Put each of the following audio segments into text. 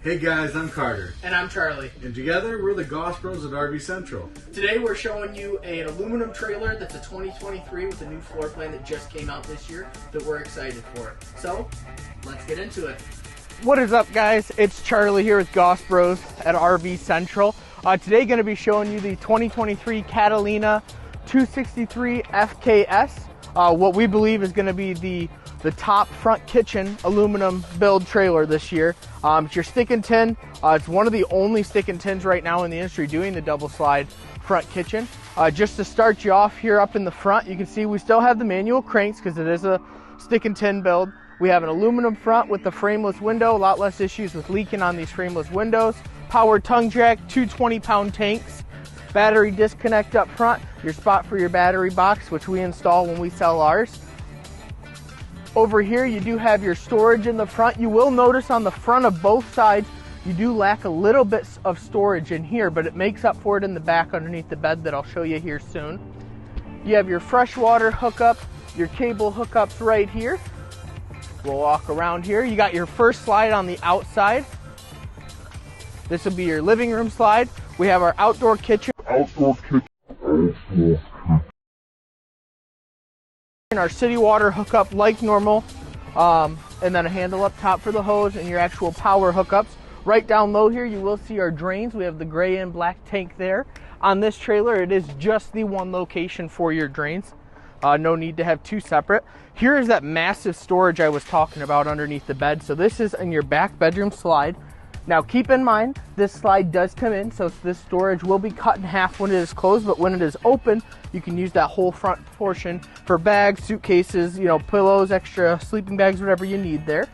Hey guys, I'm Carter. And I'm Charlie. And together, we're the Goss Bros at RV Central. Today we're showing you an aluminum trailer that's a 2023 with a new floor plan that just came out this year that we're excited for. So, let's get into it. What is up, guys? It's Charlie here with Goss Bros at RV Central. Today going to be showing you the 2023 Catalina 263 FKS. What we believe is going to be the top front kitchen aluminum build trailer this year. It's your stick and tin. It's one of the only stick and tins right now in the industry doing the double slide front kitchen. Just to start you off here up in the front, you can see we still have the manual cranks because it is a stick and tin build. We have an aluminum front with the frameless window, a lot less issues with leaking on these frameless windows. Power tongue jack, two 20-pound tanks. Battery disconnect up front, your spot for your battery box, which we install when we sell ours. Over here, you do have your storage in the front. You will notice on the front of both sides, you do lack a little bit of storage in here, but it makes up for it in the back underneath the bed that I'll show you here soon. You have your freshwater hookup, your cable hookups right here. We'll walk around here. You got your first slide on the outside. This will be your living room slide. We have our outdoor kitchen. Our city water hookup like normal, and then a handle up top for the hose and your actual power hookups. Right down low here you will see our drains. We have the gray and black tank there. On this trailer it is just the one location for your drains. No need to have two separate. Here is that massive storage I was talking about underneath the bed. So this is in your back bedroom slide. Now keep in mind, this slide does come in, so this storage will be cut in half when it is closed, but when it is open, you can use that whole front portion for bags, suitcases, pillows, extra sleeping bags, whatever you need there.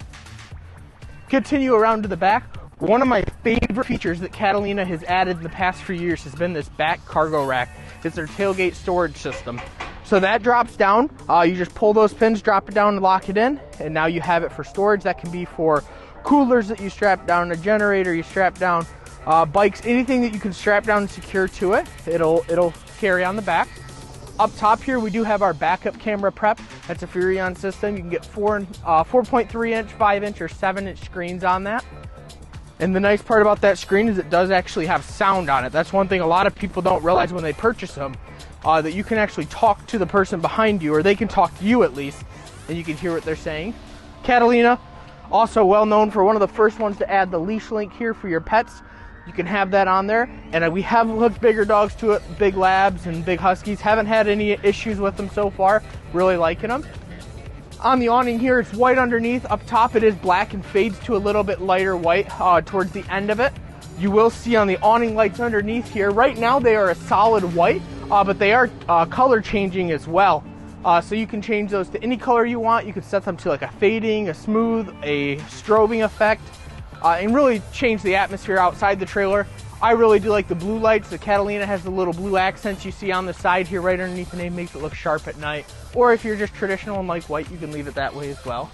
Continue around to the back. One of my favorite features that Catalina has added in the past few years has been this back cargo rack. It's their tailgate storage system. So that drops down, you just pull those pins, drop it down and lock it in, and now you have it for storage. That can be for coolers that you strap down, a generator you strap down, bikes, anything that you can strap down and secure to it, it'll carry on the back. Up top here we do have our backup camera prep. That's a Furrion system. You can get 4.3 inch, 5 inch, or 7 inch screens on that. And the nice part about that screen is it does actually have sound on it. That's one thing a lot of people don't realize when they purchase them, that you can actually talk to the person behind you, or they can talk to you at least, and you can hear what they're saying. Catalina, also well known for one of the first ones to add the leash link here for your pets. You can have that on there, and we have hooked bigger dogs to it, big labs and big huskies. Haven't had any issues with them so far, really liking them. On the awning here, it's white underneath. Up top it is black and fades to a little bit lighter white towards the end of it. You will see on the awning lights underneath here, right now they are a solid white, but they are color changing as well. So you can change those to any color you want. You can set them to like a fading, a smooth, a strobing effect, and really change the atmosphere outside the trailer. I really do like the blue lights. The Catalina has the little blue accents you see on the side here right underneath the name, makes it look sharp at night. Or if you're just traditional and like white, you can leave it that way as well.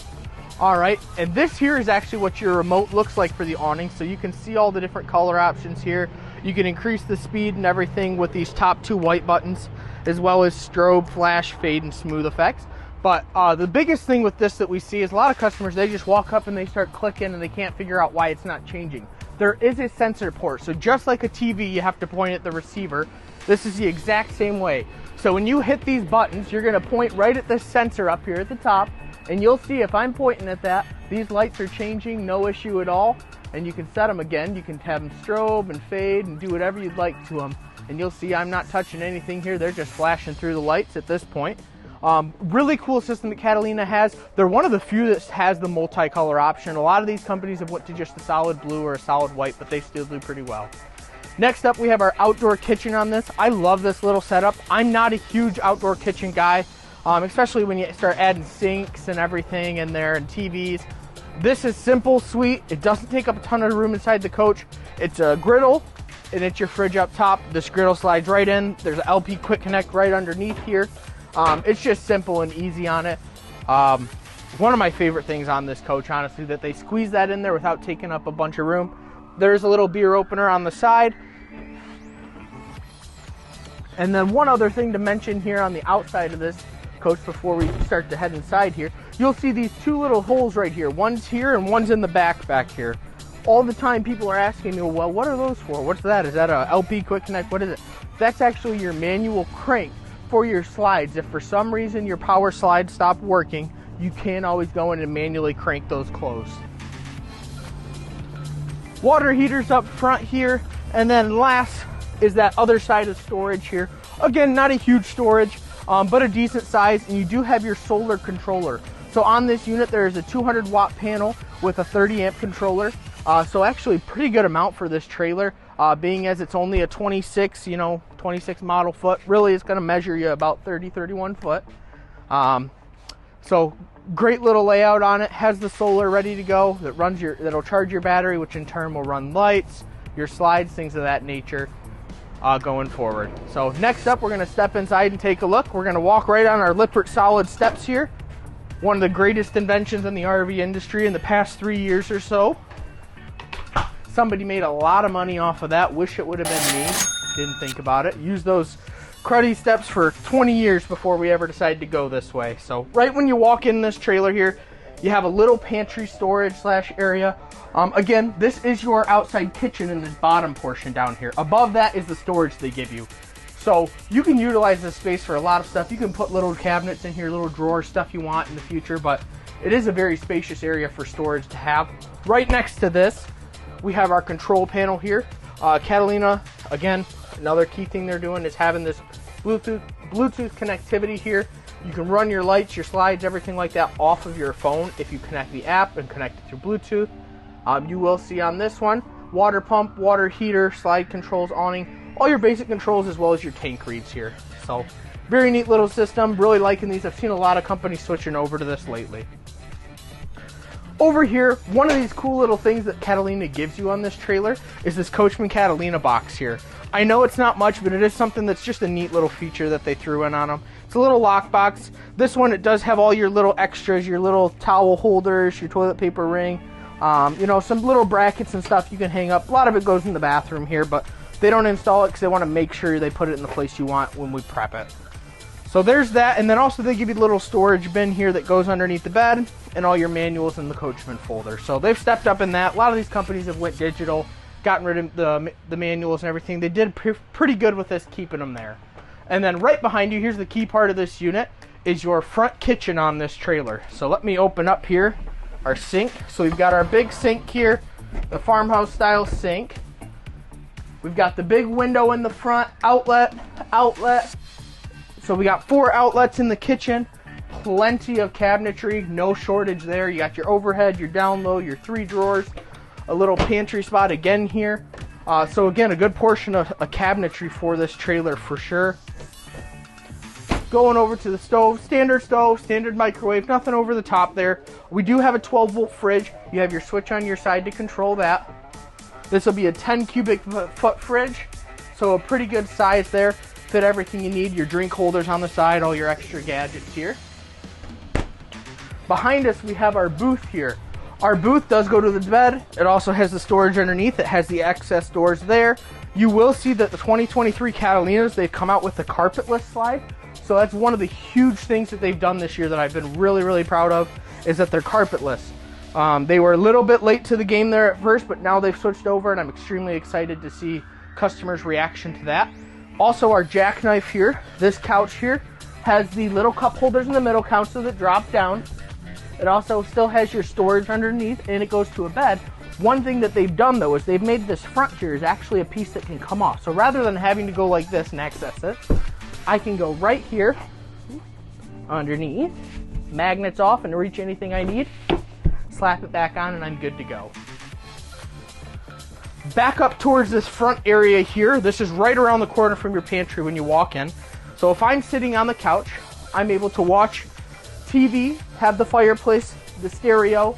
All right, and this here is actually what your remote looks like for the awning. So you can see all the different color options here. You can increase the speed and everything with these top two white buttons, as well as strobe, flash, fade, and smooth effects. But the biggest thing with this that we see is a lot of customers, they just walk up and they start clicking and they can't figure out why it's not changing. There is a sensor port, so just like a TV, you have to point at the receiver. This is the exact same way. So when you hit these buttons, you're gonna point right at this sensor up here at the top, and you'll see if I'm pointing at that, these lights are changing, no issue at all. And you can set them again. You can have them strobe and fade and do whatever you'd like to them. And you'll see I'm not touching anything here. They're just flashing through the lights at this point. Really cool system that Catalina has. They're one of the few that has the multicolor option. A lot of these companies have went to just a solid blue or a solid white, but they still do pretty well. Next up, we have our outdoor kitchen on this. I love this little setup. I'm not a huge outdoor kitchen guy, especially when you start adding sinks and everything in there and TVs. This is simple, sweet. It doesn't take up a ton of room inside the coach. It's a griddle, and it's your fridge up top. This griddle slides right in. There's an LP quick connect right underneath here. It's just simple and easy on it. One of my favorite things on this coach, honestly, that they squeeze that in there without taking up a bunch of room. There's a little beer opener on the side. And then one other thing to mention here on the outside of this coach before we start to head inside here, you'll see these two little holes right here. One's here and one's in the back here. All the time people are asking me, well, what are those for? What's that? Is that a LP quick connect? What is it? That's actually your manual crank for your slides. If for some reason your power slide stopped working, you can always go in and manually crank those closed. Water heaters up front here, and then last is that other side of storage here. Again, not a huge storage, but a decent size, and you do have your solar controller. So on this unit, there is a 200 watt panel with a 30 amp controller. So actually pretty good amount for this trailer, being as it's only a 26 model foot. Really, it's going to measure you about 31 foot. So great little layout on it. Has the solar ready to go that'll charge your battery, which in turn will run lights, your slides, things of that nature going forward. So next up, we're going to step inside and take a look. We're going to walk right on our Lippert solid steps here. One of the greatest inventions in the RV industry in the past 3 years or so. Somebody made a lot of money off of that. Wish it would have been me. Didn't think about it. Used those cruddy steps for 20 years before we ever decided to go this way. So right when you walk in this trailer here, you have a little pantry storage / area. Again, this is your outside kitchen in this bottom portion down here. Above that is the storage they give you. So you can utilize this space for a lot of stuff. You can put little cabinets in here, little drawers, stuff you want in the future, but it is a very spacious area for storage to have. Right next to this, we have our control panel here. Catalina, again, another key thing they're doing is having this Bluetooth connectivity here. You can run your lights, your slides, everything like that off of your phone if you connect the app and connect it through Bluetooth. You will see on this one, water pump, water heater, slide controls, awning, all your basic controls as well as your tank reads here. So very neat little system. Really liking these. I've seen a lot of companies switching over to this lately. Over here, one of these cool little things that Catalina gives you on this trailer is this Coachman Catalina box here. I know it's not much, but it is something that's just a neat little feature that they threw in on them. It's a little lock box. This one, it does have all your little extras, your little towel holders, your toilet paper ring, some little brackets and stuff you can hang up. A lot of it goes in the bathroom here, but they don't install it because they want to make sure they put it in the place you want when we prep it. So there's that, and then also they give you the little storage bin here that goes underneath the bed and all your manuals in the Coachman folder. So they've stepped up in that. A lot of these companies have went digital, gotten rid of the manuals and everything. They did pretty good with this, keeping them there. And then right behind you, here's the key part of this unit, is your front kitchen on this trailer. So let me open up here our sink. So we've got our big sink here, the farmhouse style sink. We've got the big window in the front, outlet. So we got 4 outlets in the kitchen, plenty of cabinetry, no shortage there. You got your overhead, your down low, your 3 drawers, a little pantry spot again here. So again, a good portion of a cabinetry for this trailer for sure. Going over to the stove, standard microwave, nothing over the top there. We do have a 12-volt fridge. You have your switch on your side to control that. This will be a 10 cubic foot fridge, so a pretty good size there. Fit everything you need, your drink holders on the side, all your extra gadgets here. Behind us, we have our booth here. Our booth does go to the bed. It also has the storage underneath. It has the access doors there. You will see that the 2023 Catalinas, they've come out with the carpetless slide. So that's one of the huge things that they've done this year that I've been really, really proud of, is that they're carpetless. They were a little bit late to the game there at first, but now they've switched over, and I'm extremely excited to see customers' reaction to that. Also, our jackknife here, this couch here, has the little cup holders in the middle console that drop down. It also still has your storage underneath, and it goes to a bed. One thing that they've done, though, is they've made this front here is actually a piece that can come off. So rather than having to go like this and access it, I can go right here, underneath, magnets off, and reach anything I need, slap it back on, and I'm good to go. Back up towards this front area here. This is right around the corner from your pantry when you walk in. So if I'm sitting on the couch, I'm able to watch TV, have the fireplace, the stereo,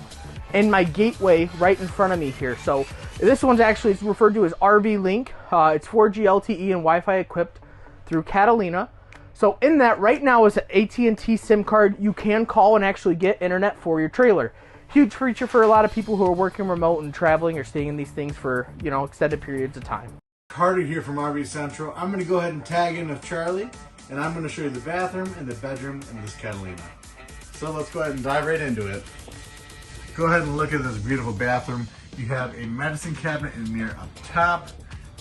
and my gateway right in front of me here. So this one's actually referred to as RV Link. It's 4G LTE and Wi-Fi equipped through Catalina. So in that right now is an AT&T SIM card. You can call and actually get internet for your trailer. Huge feature for a lot of people who are working remote and traveling or staying in these things for, extended periods of time. Carter here from RV Central. I'm going to go ahead and tag in with Charlie, and I'm going to show you the bathroom and the bedroom in this Catalina. So let's go ahead and dive right into it. Go ahead and look at this beautiful bathroom. You have a medicine cabinet in there up top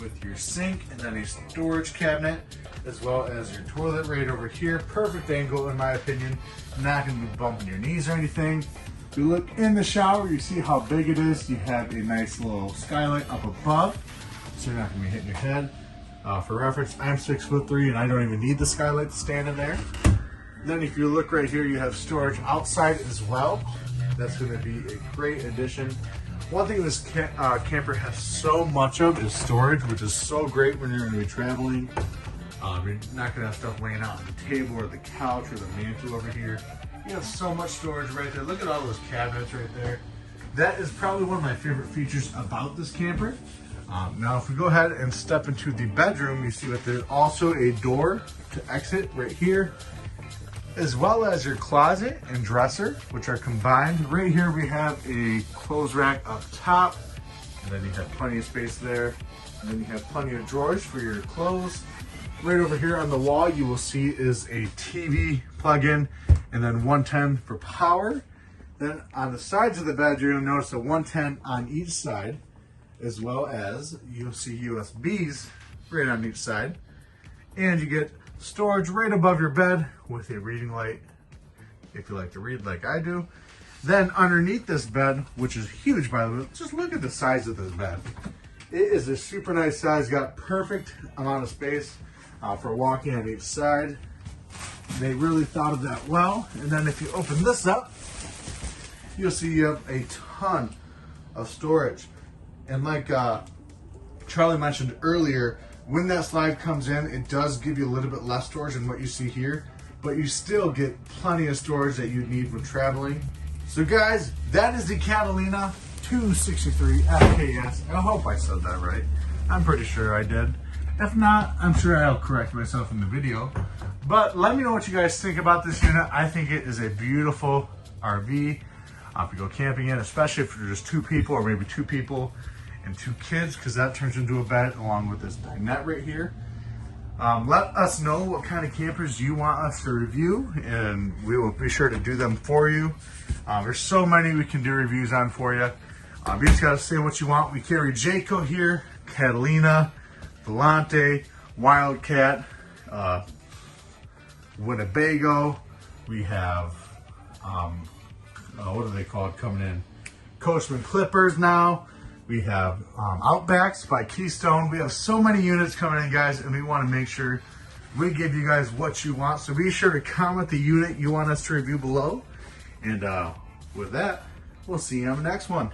with your sink, and then a storage cabinet, as well as your toilet right over here. Perfect angle in my opinion. Not going to be bumping your knees or anything. If you look in the shower, you see how big it is. You have a nice little skylight up above, so you're not going to be hitting your head. For reference, I'm 6'3" and I don't even need the skylight to stand in there. Then if you look right here, you have storage outside as well. That's going to be a great addition. One thing this camper has so much of is storage, which is so great when you're going to be traveling. You're not going to have stuff laying out on the table or the couch or the mantle over here. You have so much storage right there. Look at all those cabinets right there. That is probably one of my favorite features about this camper. Now if we go ahead and step into the bedroom, you see that there's also a door to exit right here, as well as your closet and dresser, which are combined. Right here we have a clothes rack up top, and then you have plenty of space there. And then you have plenty of drawers for your clothes. Right over here on the wall you will see is a TV plug-in, and then 110 for power. Then on the sides of the bedroom, notice a 110 on each side, as well as you'll see USBs right on each side. And you get storage right above your bed with a reading light if you like to read like I do. Then underneath this bed, which is huge by the way, just look at the size of this bed. It is a super nice size, got perfect amount of space for walking on each side. They really thought of that well. And then if you open this up, you'll see you have a ton of storage. And like Charlie mentioned earlier, when that slide comes in, it does give you a little bit less storage than what you see here, but you still get plenty of storage that you need when traveling. So guys, that is the Catalina 263 FKS. I hope I said that right. I'm pretty sure I did. If not, I'm sure I'll correct myself in the video. But let me know what you guys think about this unit. I think it is a beautiful RV. If you go camping in, especially if you're just two people or maybe two people and two kids, because that turns into a bed along with this dinette right here. Let us know what kind of campers you want us to review, and we will be sure to do them for you. There's so many we can do reviews on for you. You just gotta say what you want. We carry Jayco here, Catalina, Volante, Wildcat, Winnebago. We have, what are they called coming in? Coachman Clippers now. We have Outbacks by Keystone. We have so many units coming in, guys, and we want to make sure we give you guys what you want. So be sure to comment the unit you want us to review below. And with that, we'll see you on the next one.